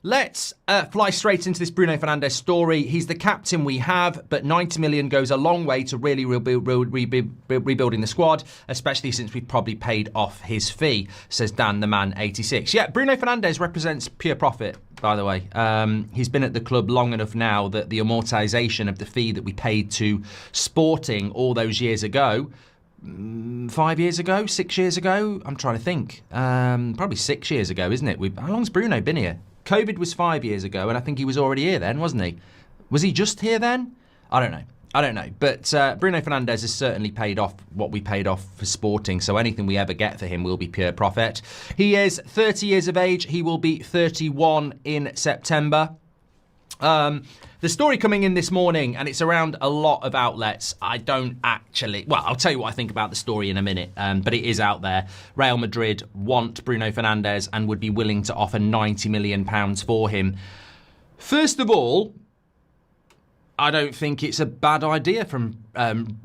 let's fly straight into this Bruno Fernandes story. He's the captain we have, but 90 million goes a long way to really rebuilding the squad, especially since we've probably paid off his fee, says Dan the Man 86. Yeah, Bruno Fernandes represents pure profit, by the way. He's been at the club long enough now that the amortisation of the fee that we paid to Sporting all those years ago, 5 years ago, 6 years ago, I'm trying to think. Probably 6 years ago, isn't it? How long's Bruno been here? COVID was 5 years ago, and I think he was already here then, wasn't he? Was he just here then? I don't know. But Bruno Fernandes has certainly paid off what we paid off for Sporting, so anything we ever get for him will be pure profit. He is 30 years of age. He will be 31 in September. The story coming in this morning, and it's around a lot of outlets. I'll tell you what I think about the story in a minute, but it is out there. Real Madrid want Bruno Fernandes and would be willing to offer £90 million for him. First of all, I don't think it's a bad idea from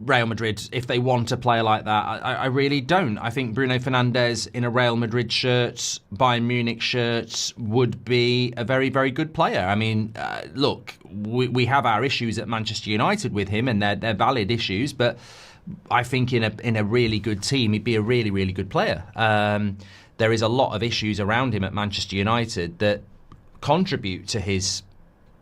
Real Madrid if they want a player like that. I really don't. I think Bruno Fernandes in a Real Madrid shirt, Bayern Munich shirt, would be a very, very good player. I mean, look, we have our issues at Manchester United with him, and they're valid issues, but I think in a really good team, he'd be a really, really good player. There is a lot of issues around him at Manchester United that contribute to his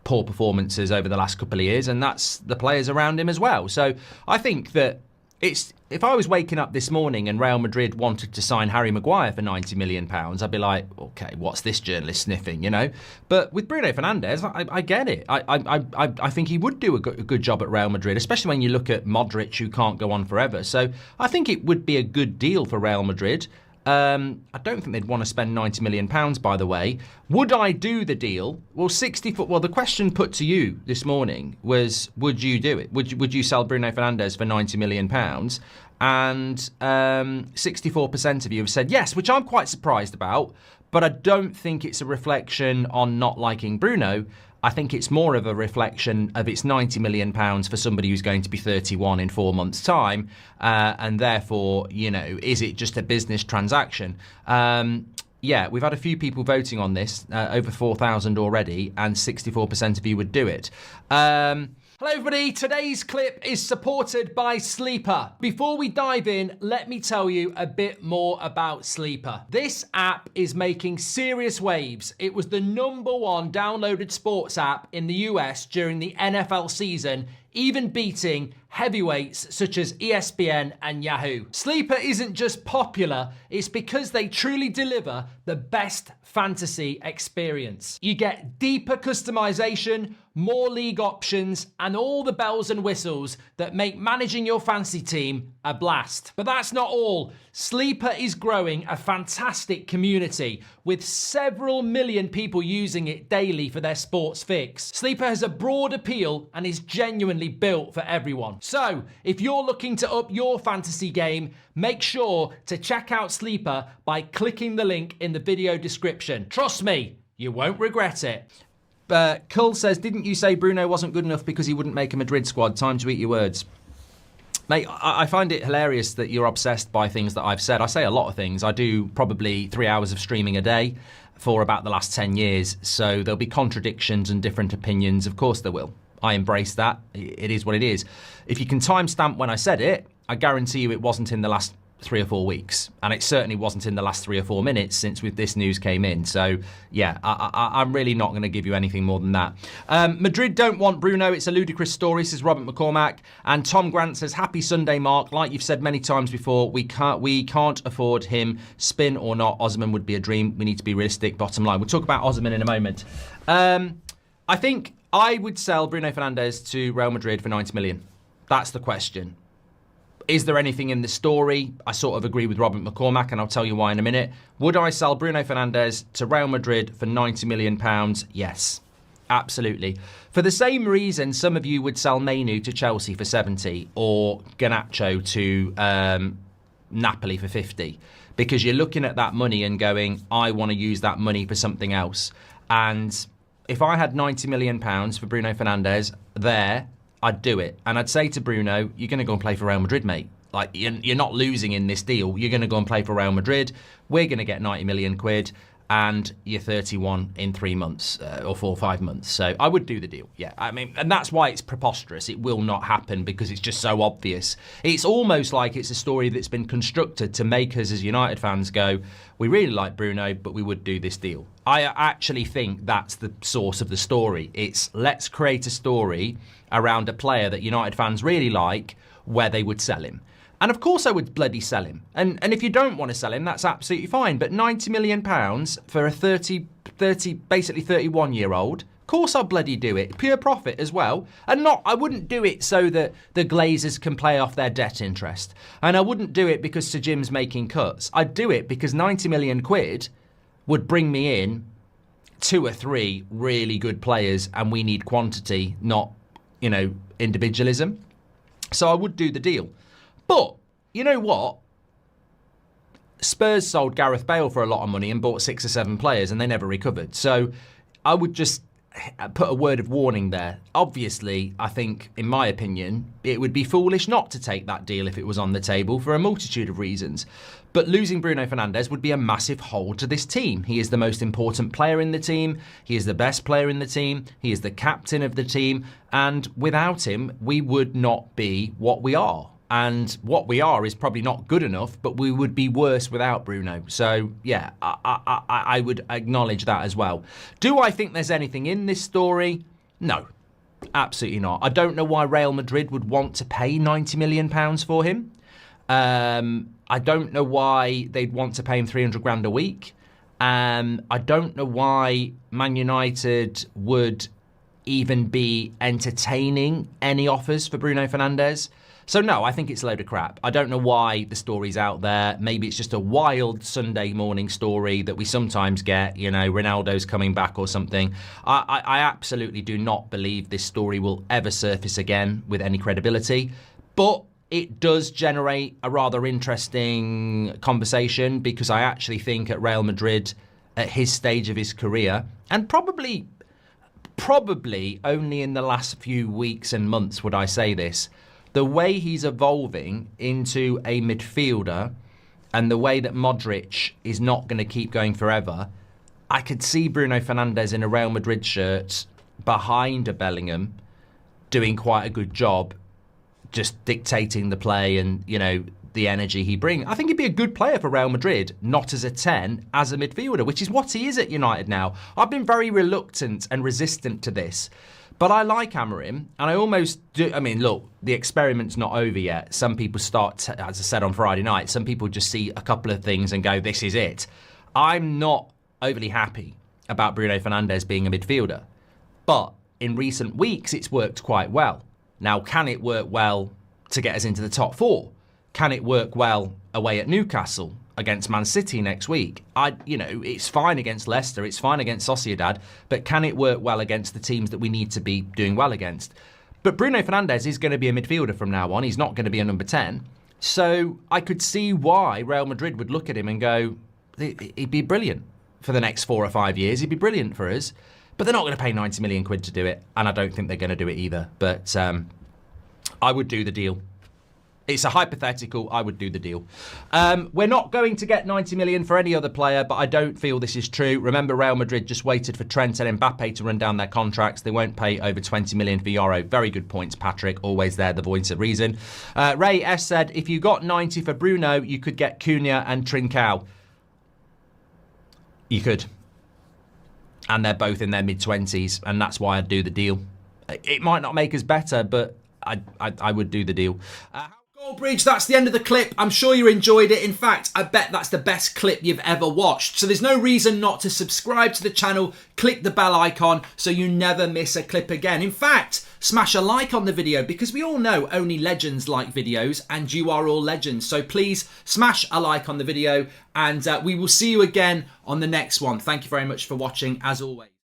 poor performances over the last couple of years, and that's the players around him as well. So I think that if I was waking up this morning and Real Madrid wanted to sign Harry Maguire for £90 million, I'd be like, okay, what's this journalist sniffing, you know? But with Bruno Fernandes, I get it. I think he would do a good job at Real Madrid, especially when you look at Modric, who can't go on forever. So I think it would be a good deal for Real Madrid. I don't think they'd want to spend £90 million, by the way. Would I do the deal? Well, the question put to you this morning was, would you do it? Would you sell Bruno Fernandes for £90 million? And 64% of you have said yes, which I'm quite surprised about, but I don't think it's a reflection on not liking Bruno. I think it's more of a reflection of it's £90 million for somebody who's going to be 31 in 4 months' time. And therefore, you know, is it just a business transaction? Yeah, we've had a few people voting on this, over 4,000 already, and 64% of you would do it. Hello everybody, today's clip is supported by Sleeper. Before we dive in, let me tell you a bit more about Sleeper. This app is making serious waves. It was the #1 downloaded sports app in the US during the NFL season, even beating heavyweights such as ESPN and Yahoo. Sleeper isn't just popular, it's because they truly deliver the best fantasy experience. You get deeper customization, more league options, and all the bells and whistles that make managing your fantasy team a blast. But that's not all. Sleeper is growing a fantastic community with several million people using it daily for their sports fix. Sleeper has a broad appeal and is genuinely built for everyone. So, if you're looking to up your fantasy game, make sure to check out Sleeper by clicking the link in the video description. Trust me, you won't regret it. Cull says, didn't you say Bruno wasn't good enough because he wouldn't make a Madrid squad? Time to eat your words. Mate, I find it hilarious that you're obsessed by things that I've said. I say a lot of things. I do probably 3 hours of streaming a day for about the last 10 years. So there'll be contradictions and different opinions. Of course there will. I embrace that. It is what it is. If you can timestamp when I said it, I guarantee you it wasn't in the last 3 or 4 weeks, and it certainly wasn't in the last 3 or 4 minutes since this news came in. So yeah, I'm really not going to give you anything more than that. Madrid don't want Bruno. It's a ludicrous story, says Robert McCormack. And Tom Grant says, happy Sunday, Mark. Like you've said many times before, we can't afford him. Spin or not, Osman would be a dream. We need to be realistic. Bottom line, we'll talk about Osman in a moment. I think I would sell Bruno Fernandes to Real Madrid for 90 million. That's the question. Is there anything in the story? I sort of agree with Robert McCormack, and I'll tell you why in a minute. Would I sell Bruno Fernandes to Real Madrid for £90 million? Yes, absolutely. For the same reason some of you would sell Mainu to Chelsea for 70 or Garnacho to Napoli for 50. Because you're looking at that money and going, I want to use that money for something else. And if I had £90 million for Bruno Fernandes there, I'd do it. And I'd say to Bruno, you're going to go and play for Real Madrid, mate. Like, you're not losing in this deal. You're going to go and play for Real Madrid. We're going to get 90 million quid. and you're 31 in 3 months or 4 or 5 months. So I would do the deal. Yeah, I mean, and that's why it's preposterous. It will not happen because it's just so obvious. It's almost like it's a story that's been constructed to make us as United fans go, we really like Bruno, but we would do this deal. I actually think that's the source of the story. It's let's create a story around a player that United fans really like where they would sell him. And of course I would bloody sell him. And if you don't want to sell him, that's absolutely fine. But £90 million for a basically 31-year-old, of course I'll bloody do it. Pure profit as well. And I wouldn't do it so that the Glazers can play off their debt interest. And I wouldn't do it because Sir Jim's making cuts. I'd do it because 90 million quid would bring me in 2 or 3 really good players, and we need quantity, not, individualism. So I would do the deal. But, you know what? Spurs sold Gareth Bale for a lot of money and bought 6 or 7 players and they never recovered. So I would just put a word of warning there. Obviously, I think, in my opinion, it would be foolish not to take that deal if it was on the table for a multitude of reasons. But losing Bruno Fernandes would be a massive hole to this team. He is the most important player in the team. He is the best player in the team. He is the captain of the team. And without him, we would not be what we are. And what we are is probably not good enough, but we would be worse without Bruno. So, yeah, I would acknowledge that as well. Do I think there's anything in this story? No, absolutely not. I don't know why Real Madrid would want to pay £90 million for him. I don't know why they'd want to pay him 300 grand a week. I don't know why Man United would even be entertaining any offers for Bruno Fernandes. So no, I think it's a load of crap. I don't know why the story's out there. Maybe it's just a wild Sunday morning story that we sometimes get, Ronaldo's coming back or something. I absolutely do not believe this story will ever surface again with any credibility. But it does generate a rather interesting conversation because I actually think at Real Madrid, at his stage of his career, and probably only in the last few weeks and months would I say this, the way he's evolving into a midfielder and the way that Modric is not going to keep going forever, I could see Bruno Fernandes in a Real Madrid shirt behind a Bellingham doing quite a good job, just dictating the play and, the energy he brings. I think he'd be a good player for Real Madrid, not as a 10, as a midfielder, which is what he is at United now. I've been very reluctant and resistant to this. But I like Amorim, and I almost do. I mean, look, the experiment's not over yet. Some people start, as I said on Friday night, some people just see a couple of things and go, this is it. I'm not overly happy about Bruno Fernandes being a midfielder. But in recent weeks, it's worked quite well. Now, can it work well to get us into the top 4? Can it work well away at Newcastle against Man City next week? It's fine against Leicester, it's fine against Sociedad, but can it work well against the teams that we need to be doing well against? But Bruno Fernandes is going to be a midfielder from now on. He's not going to be a number 10. So I could see why Real Madrid would look at him and go, he'd be brilliant for the next 4 or 5 years. He'd be brilliant for us. But they're not going to pay 90 million quid to do it. And I don't think they're going to do it either. But I would do the deal. It's a hypothetical. I would do the deal. We're not going to get 90 million for any other player, but I don't feel this is true. Remember, Real Madrid just waited for Trent and Mbappe to run down their contracts. They won't pay over 20 million for Euro. Very good points, Patrick. Always there, the voice of reason. Ray S said, if you got 90 for Bruno, you could get Cunha and Trincao. You could. And they're both in their mid-20s, and that's why I'd do the deal. It might not make us better, but I would do the deal. Goldbridge, that's the end of the clip. I'm sure you enjoyed it. In fact, I bet that's the best clip you've ever watched. So there's no reason not to subscribe to the channel, click the bell icon so you never miss a clip again. In fact, smash a like on the video because we all know only legends like videos and you are all legends. So please smash a like on the video and we will see you again on the next one. Thank you very much for watching as always.